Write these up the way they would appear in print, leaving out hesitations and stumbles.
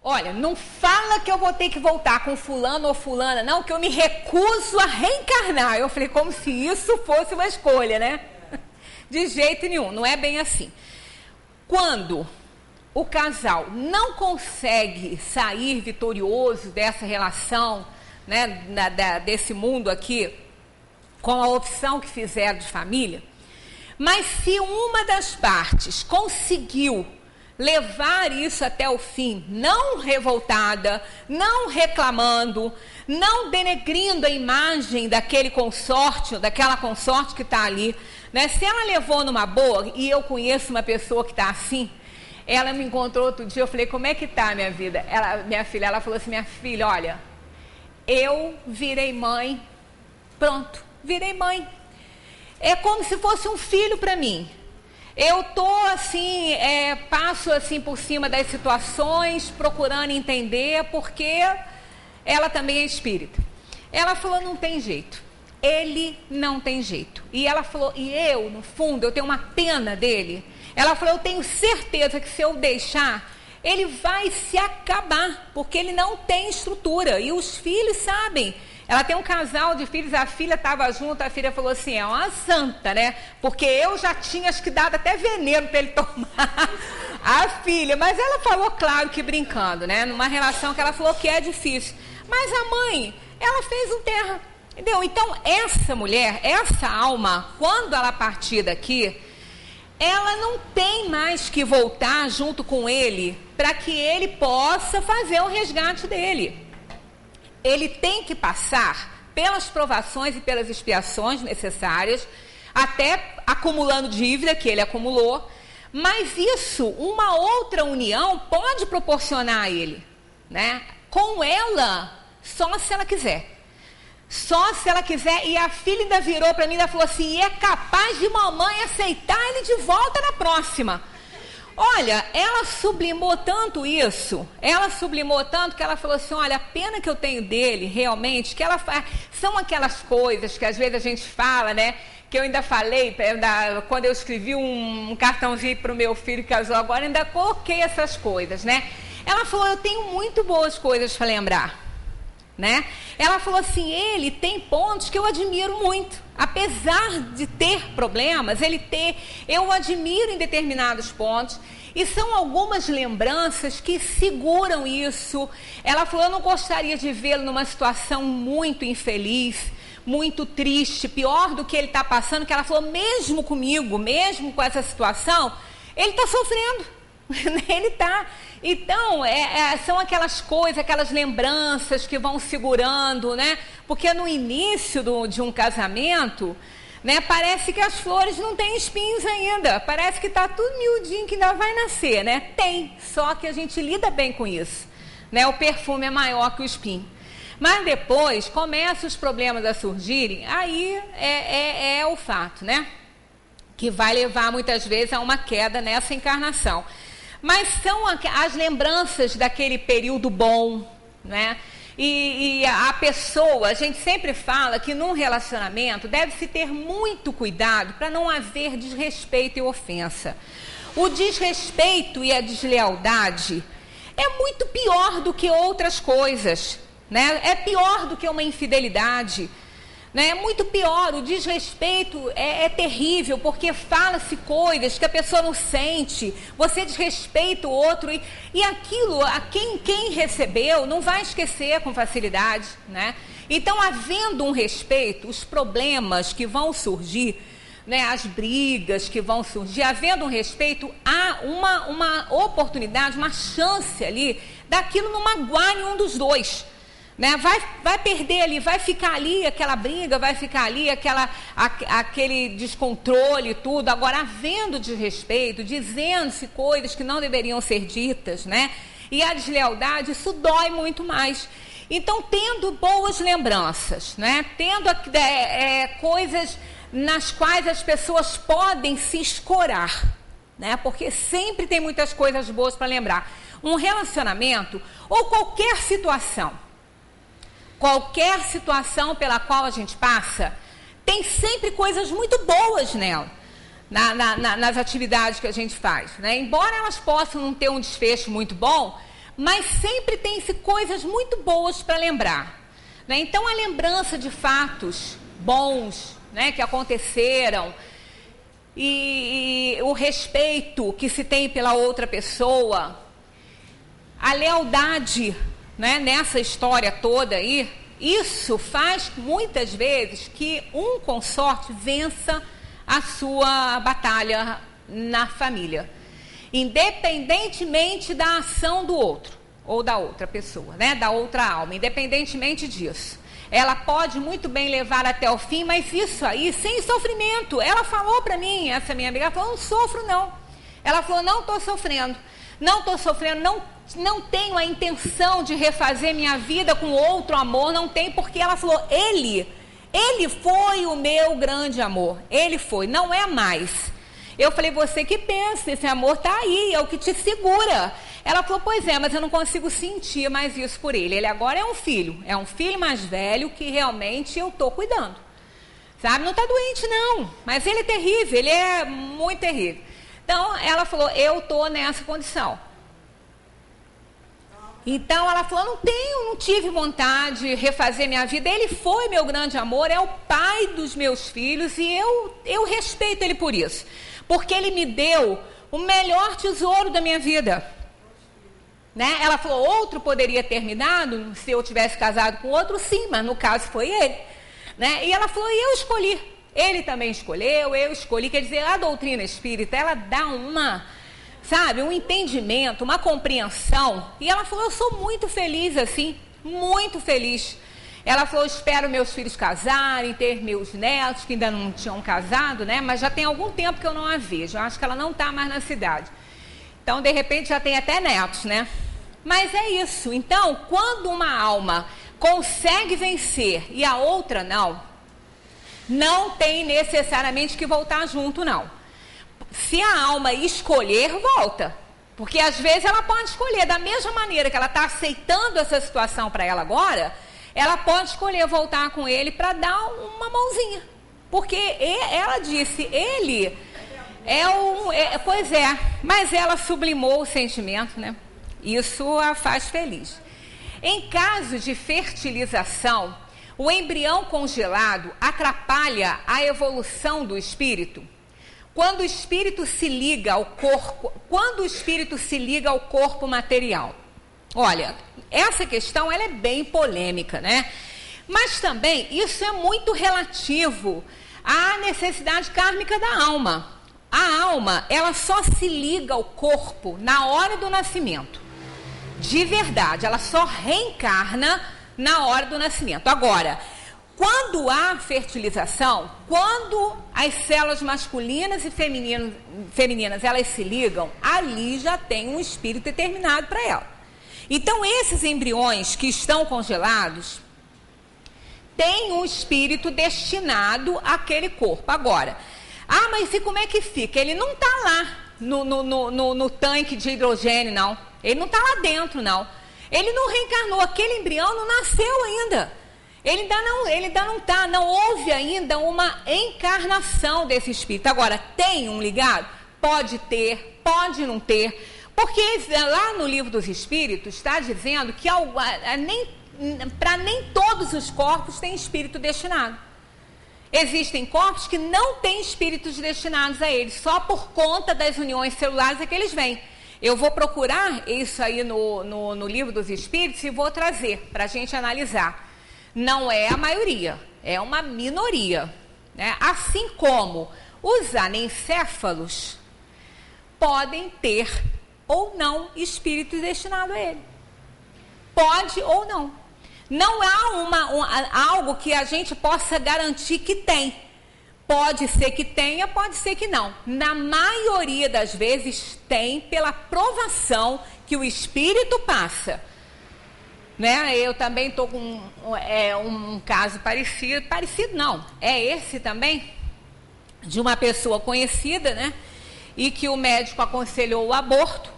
olha, não fala que eu vou ter que voltar com fulano ou fulana, não, que eu me recuso a reencarnar. Eu falei, como se isso fosse uma escolha, né? De jeito nenhum, não é bem assim. Quando o casal não consegue sair vitorioso dessa relação, né, desse mundo aqui, com a opção que fizeram de família, mas se uma das partes conseguiu levar isso até o fim, não revoltada, não reclamando, não denegrindo a imagem daquele consorte, daquela consorte que está ali, né? Se ela levou numa boa, e eu conheço uma pessoa que está assim, ela me encontrou outro dia, eu falei, como é que tá a minha vida? Minha filha, ela falou assim, minha filha, olha, eu virei mãe, pronto, virei mãe. É como se fosse um filho para mim. Eu tô assim, passo assim por cima das situações, procurando entender, porque ela também é espírita. Ela falou, não tem jeito. Ele não tem jeito. E ela falou, e eu, no fundo, eu tenho uma pena dele. Ela falou, eu tenho certeza que se eu deixar, ele vai se acabar, porque ele não tem estrutura. E os filhos sabem. Ela tem um casal de filhos, a filha estava junto, a filha falou assim, é uma santa, né? Porque eu já tinha, acho que dado até veneno para ele tomar, a filha. Mas ela falou, claro que brincando, né? Numa relação que ela falou que é difícil. Mas a mãe, ela fez um terra, entendeu? Então, essa mulher, essa alma, quando ela partir daqui, ela não tem mais que voltar junto com ele para que ele possa fazer o resgate dele. Ele tem que passar pelas provações e pelas expiações necessárias, até acumulando dívida que ele acumulou, mas isso, uma outra união pode proporcionar a ele, né? Com ela, só se ela quiser. Só se ela quiser. E a filha ainda virou para mim e falou assim, e é capaz de mamãe aceitar ele de volta na próxima. Olha, ela sublimou tanto isso, ela sublimou tanto que ela falou assim, olha, a pena que eu tenho dele, realmente, que ela faz, são aquelas coisas que às vezes a gente fala, né, que eu ainda falei, quando eu escrevi um cartãozinho para o meu filho que casou agora, ainda coloquei essas coisas, né. Ela falou, eu tenho muito boas coisas para lembrar, né. Ela falou assim, ele tem pontos que eu admiro muito. Apesar de ter problemas, eu o admiro em determinados pontos. E são algumas lembranças que seguram isso. Ela falou, eu não gostaria de vê-lo numa situação muito infeliz, muito triste, pior do que ele está passando, que ela falou, mesmo comigo, mesmo com essa situação, ele está sofrendo. Ele está. Então, são aquelas coisas, aquelas lembranças que vão segurando, né? Porque no início de um casamento, né, parece que as flores não têm espinhos ainda. Parece que está tudo miudinho, que ainda vai nascer, né? Tem, só que a gente lida bem com isso, né? O perfume é maior que o espinho. Mas depois, começam os problemas a surgirem, aí é o fato, né? Que vai levar muitas vezes a uma queda nessa encarnação. Mas são as lembranças daquele período bom, né? E a pessoa, a gente sempre fala que num relacionamento deve-se ter muito cuidado para não haver desrespeito e ofensa. O desrespeito e a deslealdade é muito pior do que outras coisas, né? É pior do que uma infidelidade. É muito pior, o desrespeito é terrível, porque fala-se coisas que a pessoa não sente, você desrespeita o outro e aquilo, quem recebeu não vai esquecer com facilidade, né? Então, havendo um respeito, os problemas que vão surgir, né, as brigas que vão surgir, havendo um respeito, há uma oportunidade, uma chance ali, daquilo não magoar nenhum dos dois. Né? Vai perder ali, vai ficar ali aquela briga, vai ficar ali aquele descontrole e tudo. Agora, havendo desrespeito, dizendo-se coisas que não deveriam ser ditas, né? E a deslealdade, isso dói muito mais. Então, tendo boas lembranças, né? Tendo coisas nas quais as pessoas podem se escorar, né? Porque sempre tem muitas coisas boas para lembrar. Um relacionamento ou qualquer situação pela qual a gente passa, tem sempre coisas muito boas nela, nas atividades que a gente faz, né? Embora elas possam não ter um desfecho muito bom, mas sempre tem-se coisas muito boas para lembrar, né? Então, a lembrança de fatos bons, né, que aconteceram, e o respeito que se tem pela outra pessoa, a lealdade, né, nessa história toda aí, isso faz muitas vezes que um consorte vença a sua batalha na família, independentemente da ação do outro ou da outra pessoa, né, da outra alma, independentemente disso. Ela pode muito bem levar até o fim, mas isso aí sem sofrimento. Ela falou para mim, essa minha amiga, ela falou, não sofro não. Ela falou, não estou sofrendo, não tenho a intenção de refazer minha vida com outro amor, não tem, porque ela falou, ele foi o meu grande amor, ele foi, não é mais. Eu falei, você que pensa, esse amor está aí, é o que te segura. Ela falou, pois é, mas eu não consigo sentir mais isso por ele. Ele agora é um filho mais velho que realmente eu estou cuidando. Sabe, não está doente não, mas ele é terrível, ele é muito terrível. Então, ela falou, eu estou nessa condição. Então, ela falou, não tive vontade de refazer minha vida. Ele foi meu grande amor, é o pai dos meus filhos e eu respeito ele por isso. Porque ele me deu o melhor tesouro da minha vida. Né? Ela falou, outro poderia ter me dado se eu tivesse casado com outro, sim, mas no caso foi ele. Né? E ela falou, e eu escolhi. Ele também escolheu, eu escolhi. Quer dizer, a doutrina espírita, ela dá um entendimento, uma compreensão. E ela falou, eu sou muito feliz assim, muito feliz. Ela falou, espero meus filhos casarem, ter meus netos, que ainda não tinham casado, né? Mas já tem algum tempo que eu não a vejo. Eu acho que ela não está mais na cidade. Então, de repente, já tem até netos, né? Mas é isso. Então, quando uma alma consegue vencer e a outra não tem necessariamente que voltar junto, não. Se a alma escolher, volta. Porque às vezes ela pode escolher, da mesma maneira que ela está aceitando essa situação para ela agora, ela pode escolher voltar com ele para dar uma mãozinha. Porque ela disse, ele pois é, mas ela sublimou o sentimento, né? Isso a faz feliz. Em caso de fertilização, o embrião congelado atrapalha a evolução do espírito. Quando o espírito se liga ao corpo material. Olha, essa questão ela é bem polêmica, né? Mas também isso é muito relativo à necessidade kármica da alma. A alma, ela só se liga ao corpo na hora do nascimento. De verdade, ela só reencarna na hora do nascimento. Agora, quando há fertilização, quando as células masculinas e femininas elas se ligam, ali já tem um espírito determinado para ela. Então, esses embriões que estão congelados têm um espírito destinado àquele corpo. Agora, mas e como é que fica? Ele não está lá no tanque de hidrogênio, não. Ele não está lá dentro, não. Ele não reencarnou, aquele embrião não nasceu ainda. Ele ainda não está, não houve ainda uma encarnação desse espírito. Agora, tem um ligado? Pode ter, pode não ter. Porque lá no Livro dos Espíritos está dizendo que para nem todos os corpos tem espírito destinado. Existem corpos que não têm espíritos destinados a eles, só por conta das uniões celulares é que eles vêm. Eu vou procurar isso aí no Livro dos Espíritos e vou trazer para a gente analisar. Não é a maioria, é uma minoria. Né? Assim como os anencéfalos podem ter ou não espírito destinado a ele. Pode ou não. Não há algo que a gente possa garantir que tem. Pode ser que tenha, pode ser que não. Na maioria das vezes tem pela provação que o espírito passa. Né? Eu também estou com um caso parecido não, é esse também, de uma pessoa conhecida, né? E que o médico aconselhou o aborto,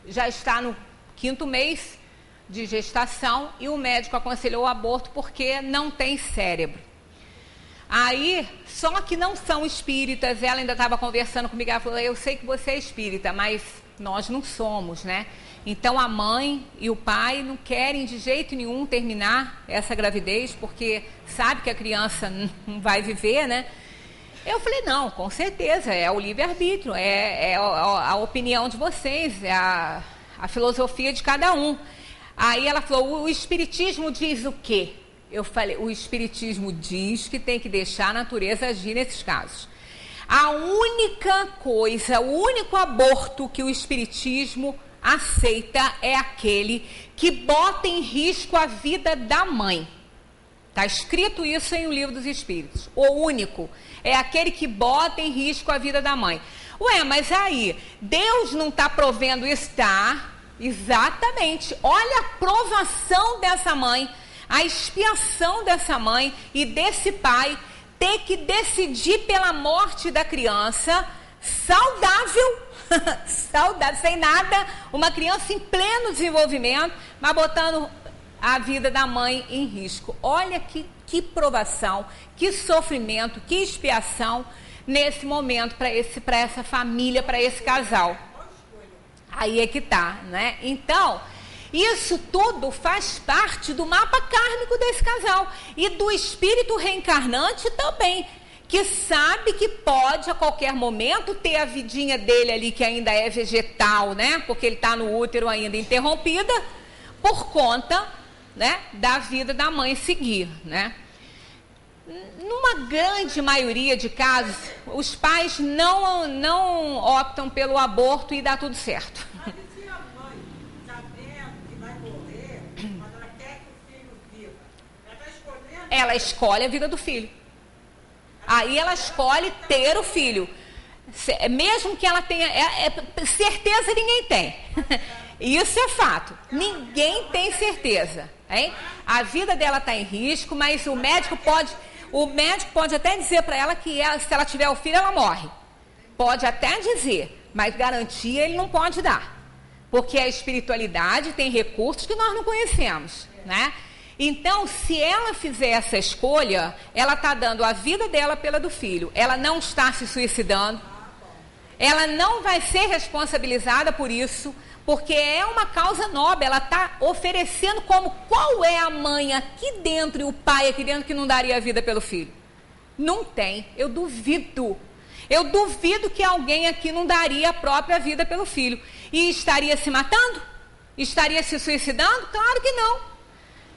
já está no 5º mês de gestação, e o médico aconselhou o aborto porque não tem cérebro. Aí, só que não são espíritas, ela ainda estava conversando comigo, ela falou, eu sei que você é espírita, mas Nós não somos, né? Então a mãe e o pai não querem de jeito nenhum terminar essa gravidez, porque sabe que a criança não vai viver, né? Eu falei, não, com certeza, é o livre-arbítrio, é a opinião de vocês, é a filosofia de cada um. Aí ela falou, o espiritismo diz o quê? Eu falei, o espiritismo diz que tem que deixar a natureza agir nesses casos. A única coisa, o único aborto que o espiritismo aceita é aquele que bota em risco a vida da mãe. Está escrito isso em O Livro dos Espíritos. O único é aquele que bota em risco a vida da mãe. Ué, mas aí, Deus não está provendo isso? Tá, exatamente. Olha a provação dessa mãe, a expiação dessa mãe e desse pai ter que decidir pela morte da criança saudável, saudável, sem nada, uma criança em pleno desenvolvimento, mas botando a vida da mãe em risco. Olha que provação, que sofrimento, que expiação nesse momento para essa família, para esse casal. Aí é que tá, né? Então, isso tudo faz parte do mapa kármico desse casal e do espírito reencarnante também, que sabe que pode a qualquer momento ter a vidinha dele ali que ainda é vegetal, né? Porque ele está no útero ainda interrompida por conta, né, da vida da mãe seguir, né? Numa grande maioria de casos, os pais não optam pelo aborto e dá tudo certo. Mas e se a mãe, sabendo que vai morrer, mas ela quer que o filho viva? Ela está escolhendo? Ela escolhe a vida do filho. Aí ela escolhe ter o filho. Mesmo que ela tenha... certeza ninguém tem. Isso é fato. Ninguém tem certeza. Hein? A vida dela está em risco, mas o médico pode até dizer para ela que se ela tiver o filho, ela morre. Pode até dizer, mas garantia ele não pode dar. Porque a espiritualidade tem recursos que nós não conhecemos, né? Então, se ela fizer essa escolha, ela está dando a vida dela pela do filho. Ela não está se suicidando. Ela não vai ser responsabilizada por isso, porque é uma causa nobre. Ela está oferecendo como qual é a mãe aqui dentro e o pai aqui dentro que não daria a vida pelo filho. Não tem. Eu duvido. Eu duvido que alguém aqui não daria a própria vida pelo filho. E estaria se matando? Estaria se suicidando? Claro que não.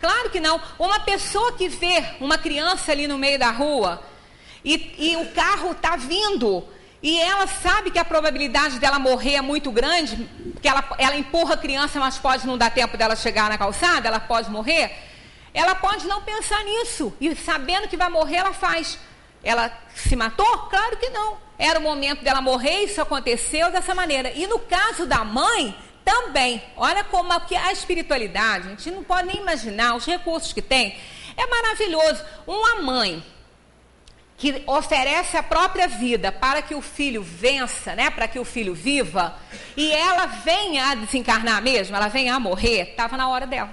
Claro que não. Uma pessoa que vê uma criança ali no meio da rua e o carro está vindo e ela sabe que a probabilidade dela morrer é muito grande, porque ela empurra a criança, mas pode não dar tempo dela chegar na calçada, ela pode morrer, ela pode não pensar nisso. E sabendo que vai morrer, ela faz. Ela se matou? Claro que não. Era o momento dela morrer, isso aconteceu dessa maneira. E no caso da mãe... também, olha como a espiritualidade, a gente não pode nem imaginar os recursos que tem. É maravilhoso. Uma mãe que oferece a própria vida para que o filho vença, né, para que o filho viva, e ela venha a desencarnar mesmo, ela venha a morrer, estava na hora dela.